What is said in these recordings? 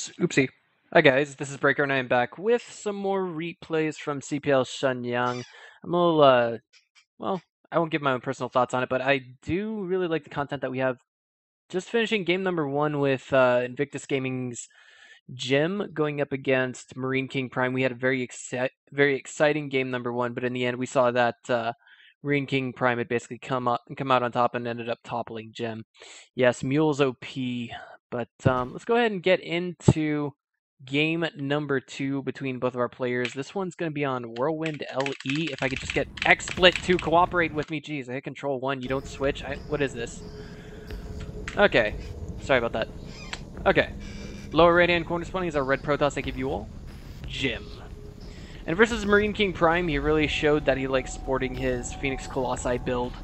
Oops, oopsie. Hi guys, this is Breaker and I am back with some more replays from CPL Shenyang. I'm a little, well, I won't give my own personal thoughts on it, but I do really like the content that we have. Just finishing game number 1 with Invictus Gaming's Jim going up against Marine King Prime. We had a very exciting game number 1, but in the end we saw that Marine King Prime had basically come out on top and ended up toppling Jim. Yes, Mule's OP, but let's go ahead and get into game number 2 between both of our players. This one's going to be on Whirlwind LE. If I could just get XSplit to cooperate with me. Jeez, I hit Control 1. You don't switch? What is this? Okay. Sorry about that. Okay. Lower right-hand corner spawning is our red Protoss I give you all. Jim. And versus Marine King Prime, he really showed that he likes sporting his Phoenix Colossi build.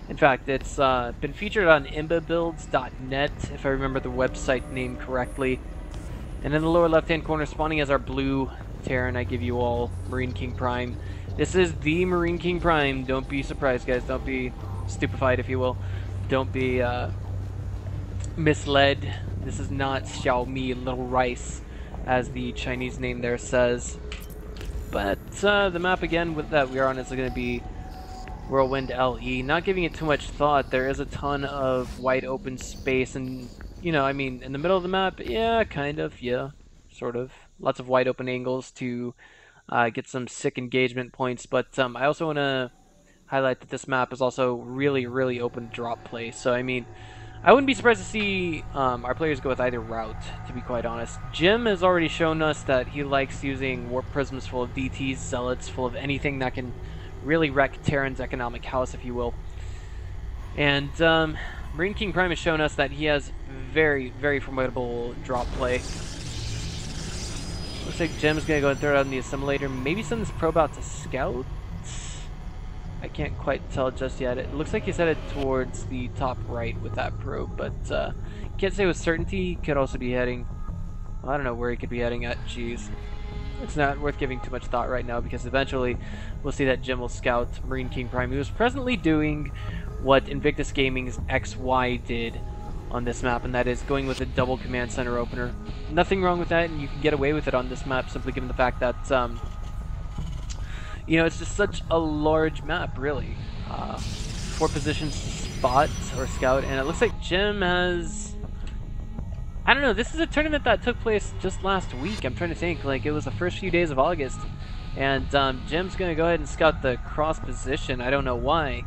In fact, it's been featured on imbabuilds.net, if I remember the website name correctly. And in the lower left-hand corner spawning is our blue Terran I give you all, Marine King Prime. This is the Marine King Prime. Don't be surprised, guys. Don't be stupefied, if you will. Don't be misled. This is not Xiaomi Little Rice, as the Chinese name there says. But the map again that we are on is going to be Whirlwind LE. Not giving it too much thought. There is a ton of wide open space, and you know, I mean, in the middle of the map, yeah, kind of, yeah, sort of. Lots of wide open angles to get some sick engagement points. But I also want to highlight that this map is also really, really open drop play. So I mean, I wouldn't be surprised to see our players go with either route, to be quite honest. Jim has already shown us that he likes using Warp Prisms full of DTs, Zealots, full of anything that can really wreck Terran's economic house, if you will. And Marine King Prime has shown us that he has very, very formidable drop play. Looks like Jim's going to go and throw it out in the Assimilator. Maybe send this probe out to scout? I can't quite tell just yet. It looks like he's headed towards the top right with that probe, but can't say with certainty. Could also be heading... Well, I don't know where he could be heading at. Jeez. It's not worth giving too much thought right now, because eventually we'll see that Jim will scout Marine King Prime, who is presently doing what Invictus Gaming's XY did on this map, and that is going with a double command center opener. Nothing wrong with that, and you can get away with it on this map simply given the fact that you know, it's just such a large map, really. 4 positions to spot or scout, and it looks like Jim has... I don't know, this is a tournament that took place just last week. I'm trying to think, like, it was the first few days of August. And Jim's going to go ahead and scout the cross position. I don't know why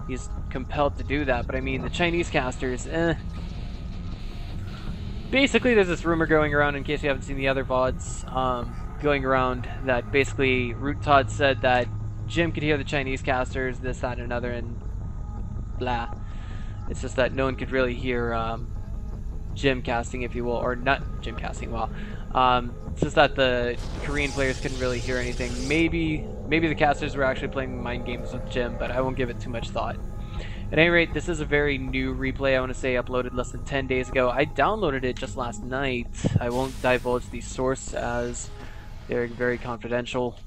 he's compelled to do that, but I mean, the Chinese casters, Basically, there's this rumor going around, in case you haven't seen the other VODs, going around that basically Root Todd said that Jim could hear the Chinese casters, this, that, and another, and blah. It's just that no one could really hear Jim casting, if you will, or not Jim casting, well. It's just that the Korean players couldn't really hear anything. Maybe the casters were actually playing mind games with Jim, but I won't give it too much thought. At any rate, this is a very new replay, I want to say uploaded less than 10 days ago. I downloaded it just last night. I won't divulge the source as they're very confidential.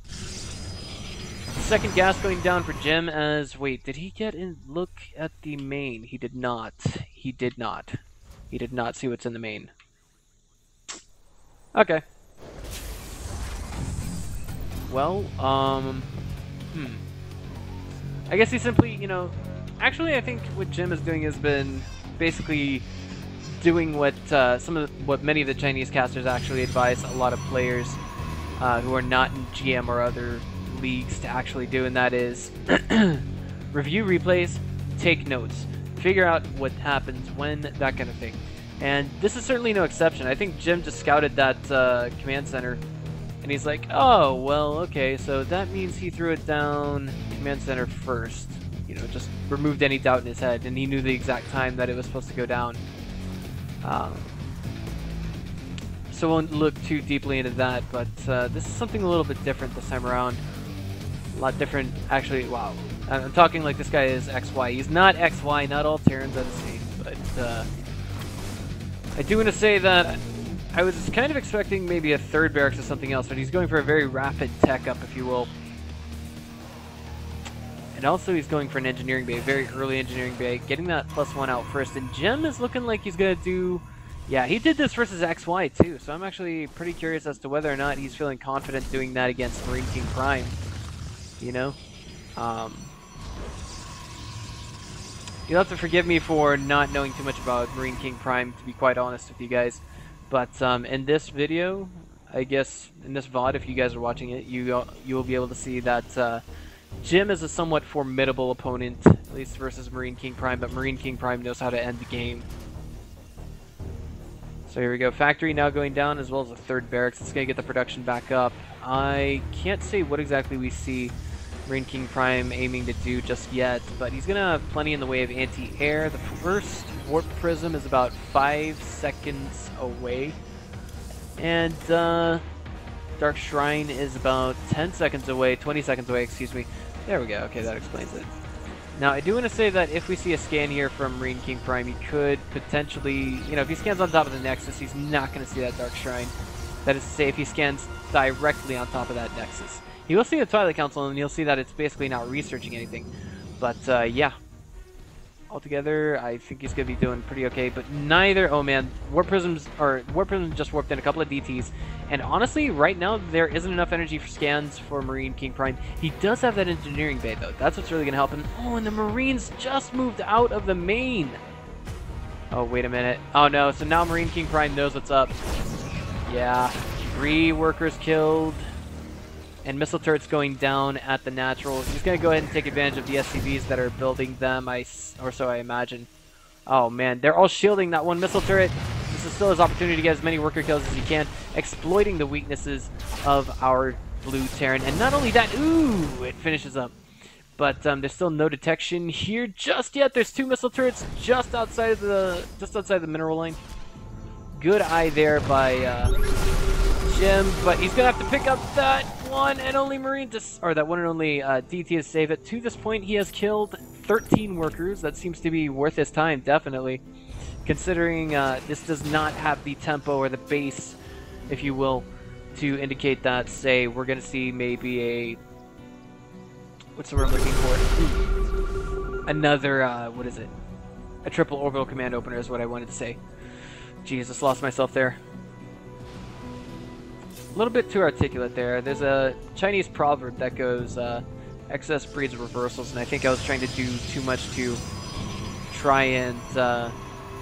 Second gas going down for Jim as... Wait, did he get in? Look at the main. He did not. He did not. He did not see what's in the main. Okay. Well, I guess he simply, you know... Actually, I think what Jim is doing has been basically doing what what many of the Chinese casters actually advise a lot of players who are not in GM or other leagues to actually do, and that is review replays, take notes, figure out what happens when, that kind of thing. And this is certainly no exception. I think Jim just scouted that command center, and he's like, oh, well, okay, so that means he threw it down command center first. You know, just removed any doubt in his head, and he knew the exact time that it was supposed to go down. So I won't look too deeply into that, but this is something a little bit different this time around. A lot different, actually. Wow, I'm talking like this guy is XY. He's not XY. Not all Terrans are the same, but I do want to say that I was kind of expecting maybe a third barracks or something else, but he's going for a very rapid tech up, if you will. And also he's going for an engineering bay, very early engineering bay, getting that +1 out first. And Jim is looking like he's going to do Yeah, he did this versus XY too, so I'm actually pretty curious as to whether or not he's feeling confident doing that against Marine King Prime. You know? You'll have to forgive me for not knowing too much about Marine King Prime, to be quite honest with you guys. But in this video, I guess, in this VOD, if you guys are watching it, you will be able to see that Jim is a somewhat formidable opponent, at least versus Marine King Prime, but Marine King Prime knows how to end the game. So here we go, factory now going down, as well as a third barracks. It's going to get the production back up. I can't say what exactly we see Marine King Prime aiming to do just yet, but he's going to have plenty in the way of anti-air. The first Warp Prism is about 5 seconds away, and Dark Shrine is about 10 seconds away, 20 seconds away, excuse me. There we go, okay, that explains it. Now, I do want to say that if we see a scan here from Marine King Prime, he could potentially, you know, if he scans on top of the Nexus, he's not going to see that Dark Shrine. That is to say, if he scans directly on top of that Nexus. He will see the Twilight Council, and you'll see that it's basically not researching anything. But, yeah. Altogether, I think he's going to be doing pretty okay, but neither... Oh, man. Warp Prism just warped in a couple of DTs. And honestly, right now, there isn't enough energy for scans for Marine King Prime. He does have that engineering bay, though. That's what's really going to help him. Oh, and the Marines just moved out of the main. Oh, wait a minute. Oh, no. So now Marine King Prime knows what's up. Yeah. 3 workers killed. And missile turrets going down at the natural. He's going to go ahead and take advantage of the SCVs that are building them, or so I imagine. Oh, man. They're all shielding that one missile turret. This is still his opportunity to get as many worker kills as he can, exploiting the weaknesses of our blue Terran. And not only that, ooh, it finishes up. But there's still no detection here just yet. There's 2 missile turrets just outside the mineral line. Good eye there by Jim, but he's gonna have to pick up that one and only Marine that one and only DT to save it. To this point, he has killed 13 workers. That seems to be worth his time, definitely. Considering this does not have the tempo or the base, if you will, to indicate that, say, we're going to see maybe a... What's the word I'm looking for? Another, what is it? A triple orbital command opener is what I wanted to say. Jesus, lost myself there. A little bit too articulate there. There's a Chinese proverb that goes, excess breeds reversals, and I think I was trying to do too much to try and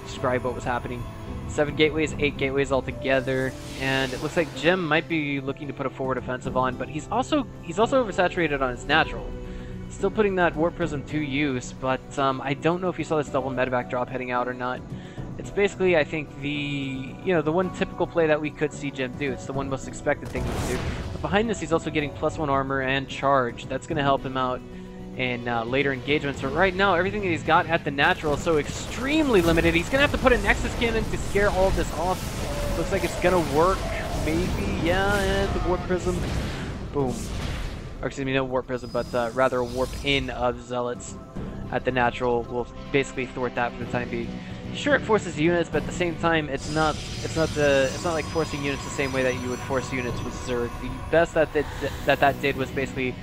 describe what was happening. 7 gateways, 8 gateways altogether, and it looks like Jim might be looking to put a forward offensive on, but he's also oversaturated on his natural. Still putting that Warp Prism to use, but I don't know if you saw this double medevac drop heading out or not. It's basically, I think, the one typical play that we could see Jim do. It's the one most expected thing he can do. But behind this, he's also getting +1 armor and charge. That's going to help him out in later engagements. But right now, everything that he's got at the natural is so extremely limited. He's going to have to put a Nexus Cannon to scare all of this off. Looks like it's going to work. Maybe, yeah, and the Warp Prism. Boom. Or excuse me, no Warp Prism, but rather a Warp in of Zealots at the natural will basically thwart that for the time being. Sure, it forces units, but at the same time, it's not like forcing units the same way that you would force units with Zerg. The best that did was basically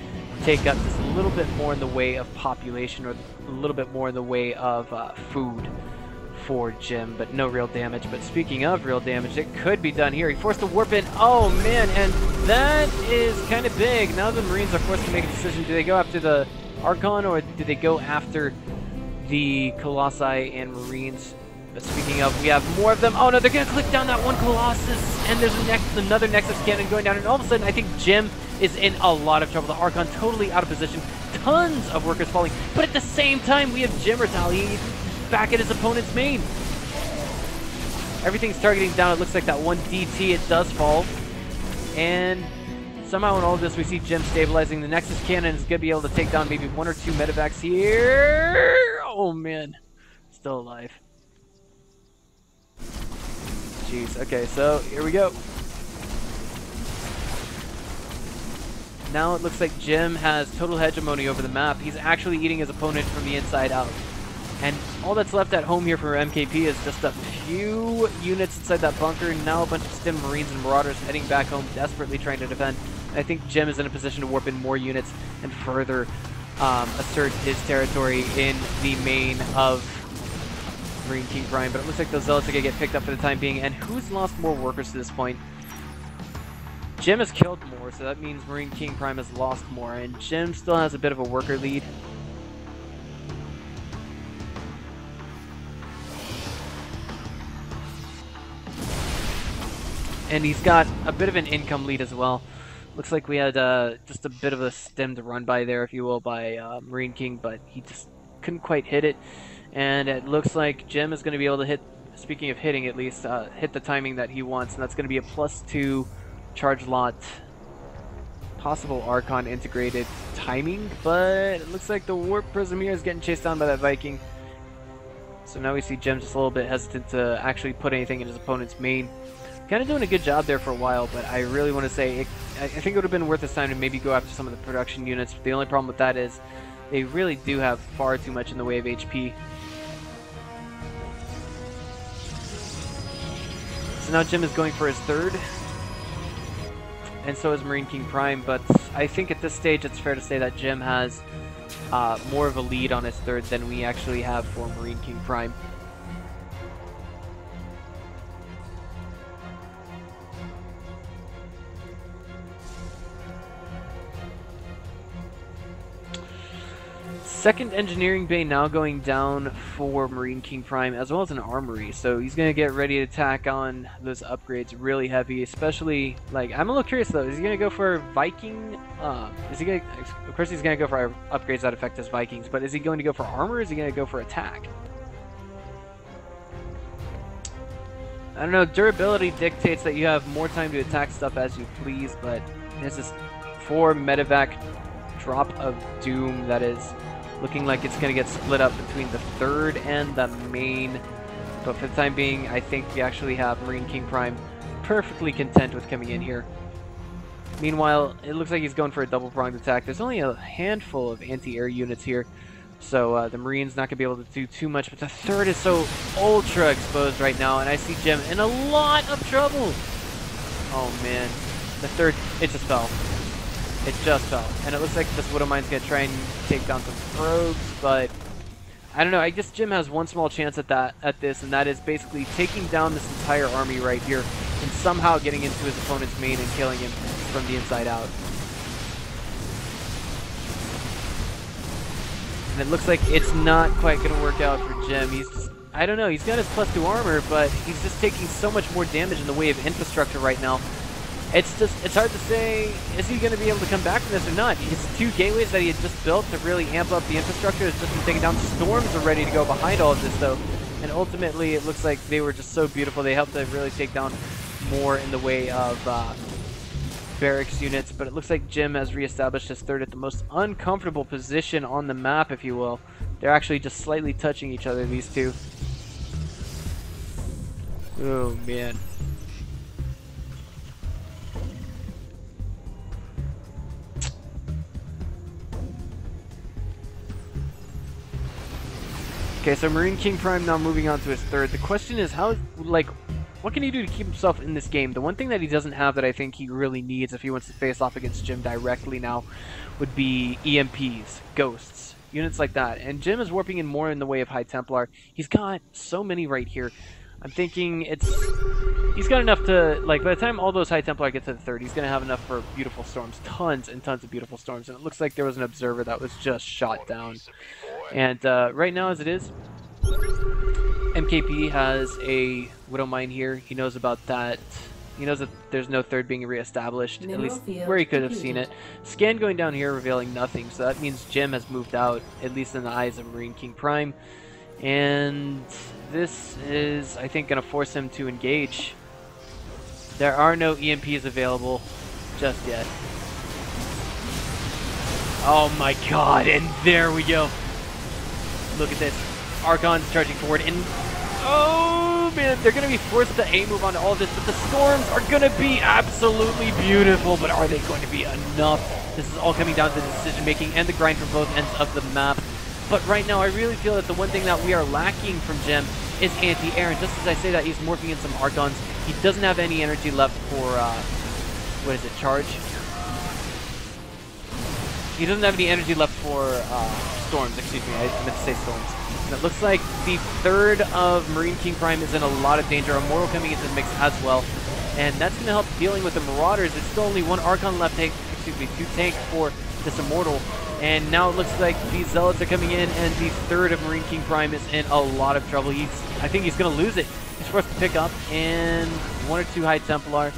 take up just a little bit more in the way of population, or a little bit more in the way of food for Jim, but no real damage. But speaking of real damage, it could be done here. He forced the warp in. Oh man, and that is kind of big. Now the Marines are forced to make a decision. Do they go after the Archon, or do they go after the Colossi and Marines? But speaking of, we have more of them. Oh no, they're going to click down that one Colossus, and there's another Nexus Cannon going down, and all of a sudden I think Jim is in a lot of trouble. The Archon totally out of position. Tons of workers falling, but at the same time we have Jim retaliating back at his opponent's main. Everything's targeting down. It looks like that one DT, it does fall. And somehow in all of this we see Jim stabilizing. The Nexus Cannon is going to be able to take down maybe 1 or 2 medevacs here. Oh man, still alive. Jeez, okay, so here we go. Now it looks like Jim has total hegemony over the map. He's actually eating his opponent from the inside out. And all that's left at home here for MKP is just a few units inside that bunker. Now a bunch of Stim Marines and Marauders heading back home, desperately trying to defend. And I think Jim is in a position to warp in more units and further assert his territory in the main of Marine King Prime, but it looks like those Zealots are going to get picked up for the time being. And who's lost more workers to this point? Jim has killed more, so that means Marine King Prime has lost more, and Jim still has a bit of a worker lead. And he's got a bit of an income lead as well. Looks like we had just a bit of a stem to run by there, if you will, by Marine King, but he just couldn't quite hit it. And it looks like Jim is going to be able to hit, speaking of hitting at least, hit the timing that he wants, and that's going to be a +2 charge lot possible Archon integrated timing, but it looks like the Warp Prism here is getting chased down by that Viking. So now we see Jim just a little bit hesitant to actually put anything in his opponent's main. Kind of doing a good job there for a while, but I really want to say I think it would have been worth his time to maybe go after some of the production units. But the only problem with that is they really do have far too much in the way of HP. So now Jim is going for his third, and so is Marine King Prime, but I think at this stage it's fair to say that Jim has more of a lead on his third than we actually have for Marine King Prime. Second engineering bay now going down for Marine King Prime, as well as an armory. So he's going to get ready to tack on those upgrades really heavy, especially, like, I'm a little curious though, is he going to go for Viking? Is he going to, of course he's going to go for upgrades that affect his Vikings, but is he going to go for armor, or is he going to go for attack? I don't know, durability dictates that you have more time to attack stuff as you please, but there's this 4 medevac drop of doom that is looking like it's going to get split up between the third and the main. But for the time being, I think we actually have Marine King Prime perfectly content with coming in here. Meanwhile, it looks like he's going for a double-pronged attack. There's only a handful of anti-air units here, so the Marine's not going to be able to do too much. But the third is so ultra exposed right now, and I see Jim in a lot of trouble. Oh man, the third, it just fell. It just fell. And it looks like this Widowmine's going to try and take down some probes, but I don't know. I guess Jim has one small chance at this, and that is basically taking down this entire army right here and somehow getting into his opponent's main and killing him from the inside out. And it looks like it's not quite going to work out for Jim. He's just, I don't know, he's got his +2 armor, but he's just taking so much more damage in the way of infrastructure right now. It's hard to say, is he going to be able to come back from this or not? His 2 gateways that he had just built to really amp up the infrastructure has just been taken down. Storms are ready to go behind all of this, though. And ultimately, it looks like they were just so beautiful. They helped to really take down more in the way of barracks units. But it looks like Jim has reestablished his third at the most uncomfortable position on the map, if you will. They're actually just slightly touching each other, these two. Oh, man. Okay, so Marine King Prime now moving on to his third. The question is, how, like, what can he do to keep himself in this game? The one thing that he doesn't have that I think he really needs if he wants to face off against Jim directly now would be EMPs, ghosts, units like that. And Jim is warping in more in the way of High Templar. He's got so many right here. I'm thinking he's got enough to, like, by the time all those High Templar get to the third, he's going to have enough for beautiful storms. Tons and tons of beautiful storms. And it looks like there was an observer that was just shot down. And right now, as it is, MKP has a Widowmine here. He knows about that. He knows that there's no third being reestablished, at least where he could have seen it. Scan going down here revealing nothing, so that means Jim has moved out, at least in the eyes of Marine King Prime. And this is, I think, going to force him to engage. There are no EMPs available just yet. Oh my god, and there we go. Look at this. Archon's charging forward, and oh man, they're going to be forced to A-move onto all of this, but the storms are going to be absolutely beautiful, but are they going to be enough? This is all coming down to the decision-making and the grind from both ends of the map. But right now, I really feel that the one thing that we are lacking from Jim is anti-air, and just as I say that, he's morphing in some Archons. He doesn't have any energy left for, what is it, charge? He doesn't have any energy left for storms, excuse me, I meant to say storms. And it looks like the third of Marine King Prime is in a lot of danger. Immortal coming into the mix as well. And that's going to help dealing with the Marauders. There's still only one Archon left, excuse me, 2 tanks for this Immortal. And now it looks like these Zealots are coming in, and the third of Marine King Prime is in a lot of trouble. I think he's going to lose it. He's forced to pick up, and 1 or 2 High Templar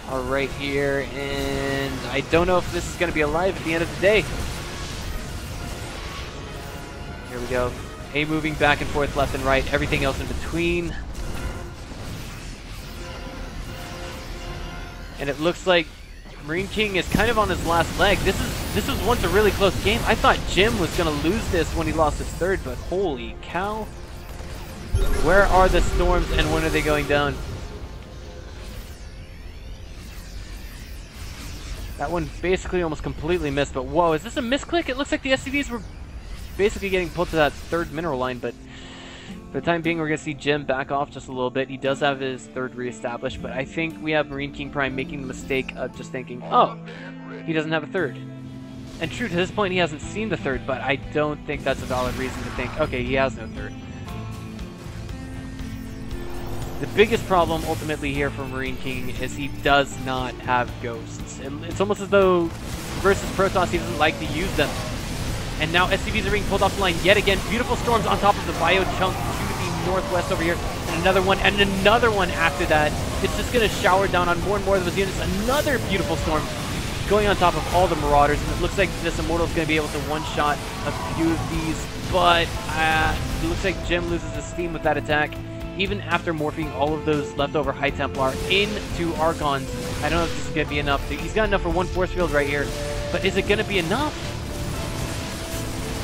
are right here. And I don't know if this is going to be alive at the end of the day. Here we go. A moving back and forth, left and right, everything else in between. And it looks like Marine King is kind of on his last leg. This was once a really close game. I thought Jim was going to lose this when he lost his third, but holy cow. Where are the storms and when are they going down? That one basically almost completely missed, but whoa, is this a misclick? It looks like the SCVs were basically getting pulled to that third mineral line, but for the time being, we're going to see Jim back off just a little bit. He does have his third reestablished, but I think we have Marine King Prime making the mistake of just thinking, oh, he doesn't have a third. And true, to this point, he hasn't seen the third, but I don't think that's a valid reason to think, okay, he has no third. The biggest problem ultimately here for Marine King is he does not have ghosts. It's almost as though versus Protoss, he doesn't like to use them. And now SCVs are being pulled off the line yet again. Beautiful storms on top of the bio chunk to the northwest over here. And another one after that. It's just going to shower down on more and more of those units. Another beautiful storm going on top of all the Marauders. And it looks like this Immortal is going to be able to one-shot a few of these. But it looks like Jim loses his steam with that attack. Even after morphing all of those leftover High Templar into Archons. I don't know if this is going to be enough. He's got enough for one force field right here. But is it going to be enough?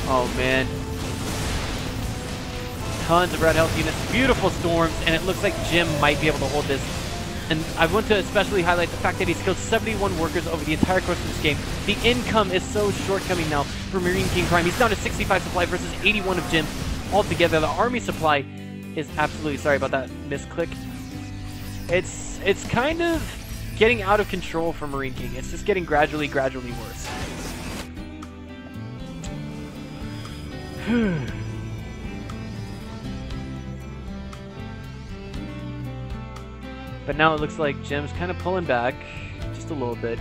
Oh man. Tons of red health units, beautiful storms, and it looks like Jim might be able to hold this. And I want to especially highlight the fact that he's killed 71 workers over the entire course of this game. The income is so shortcoming now for Marine King Prime. He's down to 65 supply versus 81 of Jim altogether. The army supply is absolutely, sorry about that misclick. It's kind of getting out of control for Marine King. It's just getting gradually worse. But now it looks like Jim's kind of pulling back just a little bit.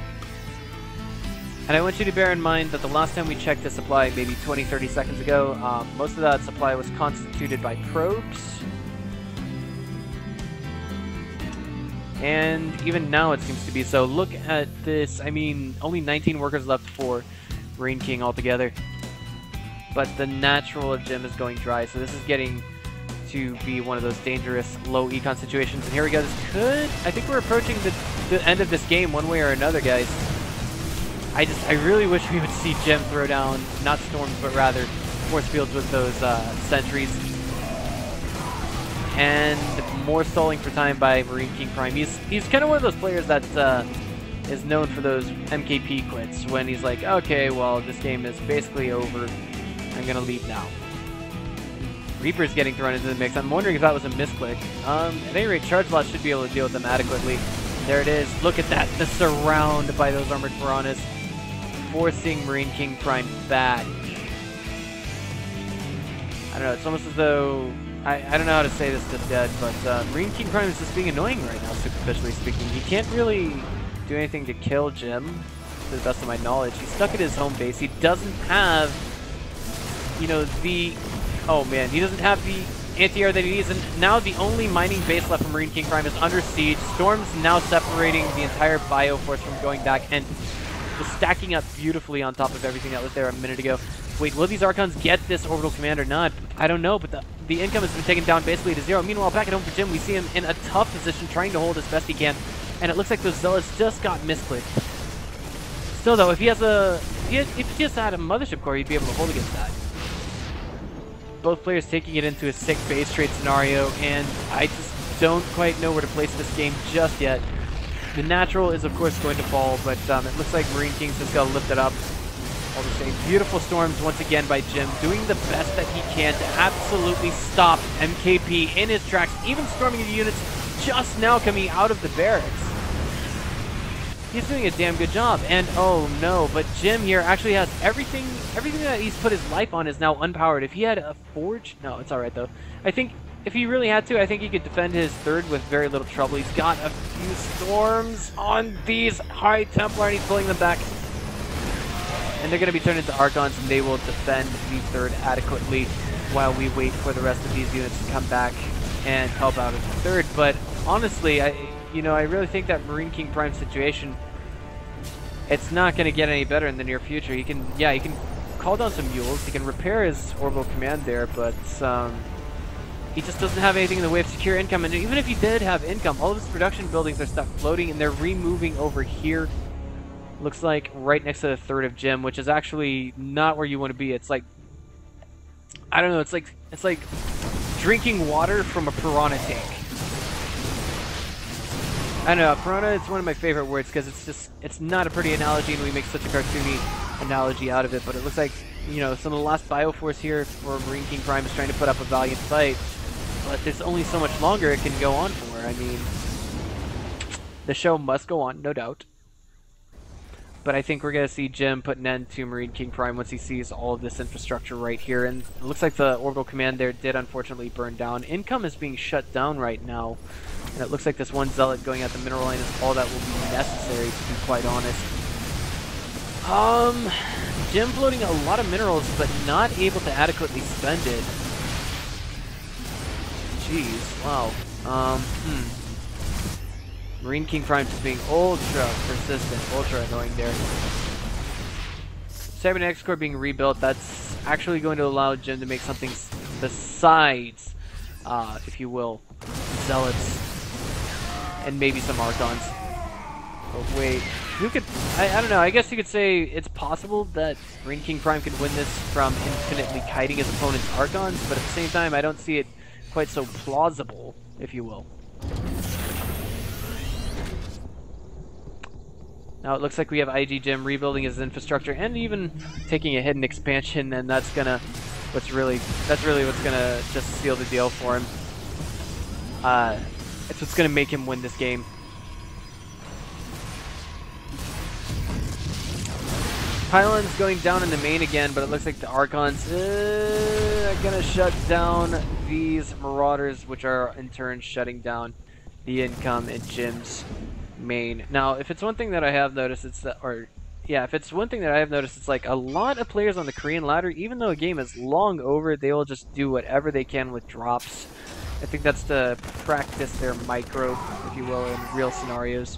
And I want you to bear in mind that the last time we checked the supply, maybe 20-30 seconds ago, most of that supply was constituted by probes. And even now it seems to be so. Look at this. I mean, only 19 workers left for Marine King altogether. But the natural of Jim is going dry, so this is getting to be one of those dangerous low econ situations. And here we go. This could... I think we're approaching the end of this game one way or another, guys. I really wish we would see Jim throw down, not storms, but rather force fields with those sentries. And more stalling for time by Marine King Prime. He's kind of one of those players that is known for those MKP quits, when he's like, okay, well, this game is basically over. I'm going to leave now. Reaper's getting thrown into the mix. I'm wondering if that was a misclick. At any rate, Charge Lot should be able to deal with them adequately. There it is. Look at that. The surround by those Armored Piranhas, forcing Marine King Prime back. I don't know. It's almost as though... I don't know how to say this just yet, but Marine King Prime is just being annoying right now, superficially speaking. He can't really do anything to kill Jim, to the best of my knowledge. He's stuck at his home base. He doesn't have... you know, the... oh man, he doesn't have the anti-air that he needs, and now the only mining base left for Marine King Prime is under siege. Storm's now separating the entire Bioforce from going back, and just stacking up beautifully on top of everything that was there a minute ago. Wait, will these Archons get this Orbital Command or not? I don't know, but the income has been taken down basically to zero. Meanwhile, back at home for Jim, we see him in a tough position, trying to hold as best he can, and it looks like those Zealots just got misclicked. Still though, if he just had a Mothership Core, he'd be able to hold against that. Both players taking it into a sick base trade scenario, and I just don't quite know where to place this game just yet. The natural is of course going to fall, but it looks like Marine King's just got to lift it up. All the same, beautiful storms once again by Jim, doing the best that he can to absolutely stop MKP in his tracks, even storming the units just now coming out of the barracks. he's doing a damn good job. And oh no, but Jim here actually has everything that he's put his life on is now unpowered. If he had a forge, no, it's alright though. I think if he really had to, I think he could defend his third with very little trouble. He's got a few storms on these High Templar and he's pulling them back. And they're going to be turned into Archons and they will defend the third adequately while we wait for the rest of these units to come back and help out at the third. But honestly, I really think that Marine King Prime situation, it's not going to get any better in the near future. He can call down some mules, he can repair his orbital command there, but he just doesn't have anything in the way of secure income. And even if he did have income, all of his production buildings are stuck floating and they're removing over here. Looks like right next to the third of Jim, which is actually not where you want to be. It's like, I don't know, it's like drinking water from a piranha tank. I don't know, piranha is one of my favorite words because it's not a pretty analogy and we make such a cartoony analogy out of it, but it looks like, some of the last Bioforce here for Marine King Prime is trying to put up a valiant fight, but there's only so much longer it can go on for. I mean, the show must go on, no doubt. But I think we're going to see Jim put an end to Marine King Prime once he sees all of this infrastructure right here. And it looks like the orbital command there did unfortunately burn down. Income is being shut down right now. And it looks like this one zealot going at the mineral line is all that will be necessary, to be quite honest. Jim floating a lot of minerals, but not able to adequately spend it. Jeez, wow. Marine King Prime just being ultra persistent, ultra annoying there. Cybernetics Core being rebuilt, that's actually going to allow Jim to make something besides, if you will, Zealots and maybe some Archons. Oh wait, you could, I don't know, I guess you could say it's possible that Marine King Prime could win this from infinitely kiting his opponent's Archons, but at the same time I don't see it quite so plausible, if you will. Now it looks like we have IG Jim rebuilding his infrastructure and even taking a hidden expansion, and that's really what's gonna just seal the deal for him. It's what's gonna make him win this game. Pylons going down in the main again, but it looks like the Archons are gonna shut down these Marauders, which are in turn shutting down the income in Jim's main. Now, if it's one thing that I have noticed, it's that, if it's one thing that I have noticed, it's like a lot of players on the Korean ladder, even though a game is long over, they will just do whatever they can with drops. I think that's to practice their micro, if you will, in real scenarios.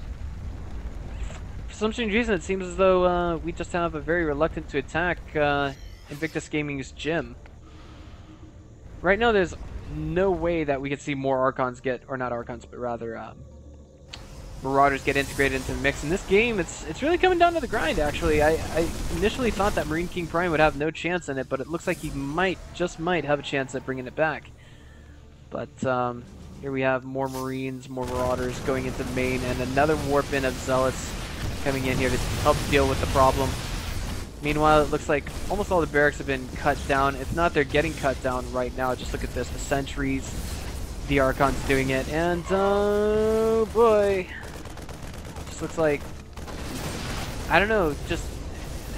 For some strange reason, it seems as though we just have a very reluctant to attack Invictus Gaming's Jim. Right now, there's no way that we could see more Archons get, or not Archons, but rather Marauders get integrated into the mix. In this game, it's really coming down to the grind, actually. I initially thought that Marine King Prime would have no chance in it, but it looks like he just might have a chance at bringing it back. But here we have more Marines, more Marauders going into the main, and another warp in of Zealots coming in here to help deal with the problem. Meanwhile, it looks like almost all the barracks have been cut down. If not, they're getting cut down right now. Just look at this, the sentries, the Archons doing it, and oh boy. Just looks like, I don't know, just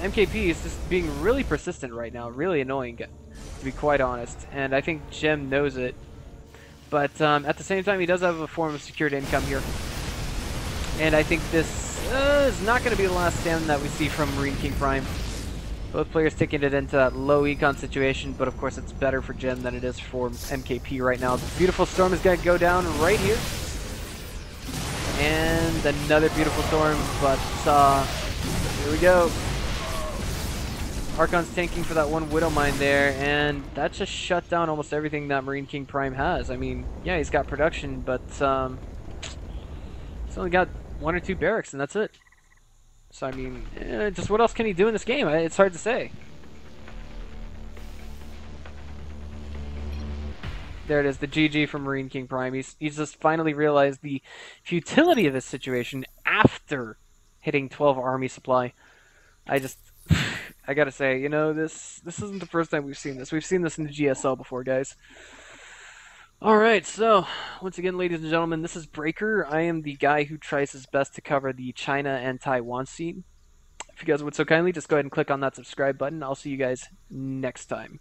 MKP is just being really persistent right now, really annoying, to be quite honest, and I think Jim knows it. But at the same time, he does have a form of secured income here, and I think this is not going to be the last stand that we see from Marine King Prime. Both players taking it into that low econ situation, but of course it's better for Jim than it is for MKP right now. The beautiful storm is going to go down right here. And another beautiful storm, but here we go. Archon's tanking for that one Widow Mine there, and that just shut down almost everything that Marine King Prime has. I mean, yeah, he's got production, but he's only got 1 or 2 barracks, and that's it. So, I mean, just what else can he do in this game? It's hard to say. There it is, the GG from Marine King Prime. He's just finally realized the futility of this situation after hitting 12 army supply. I gotta say, this isn't the first time we've seen this. We've seen this in the GSL before, guys. Alright, so once again, ladies and gentlemen, this is Breaker. I am the guy who tries his best to cover the China and Taiwan scene. If you guys would so kindly, just go ahead and click on that subscribe button. I'll see you guys next time.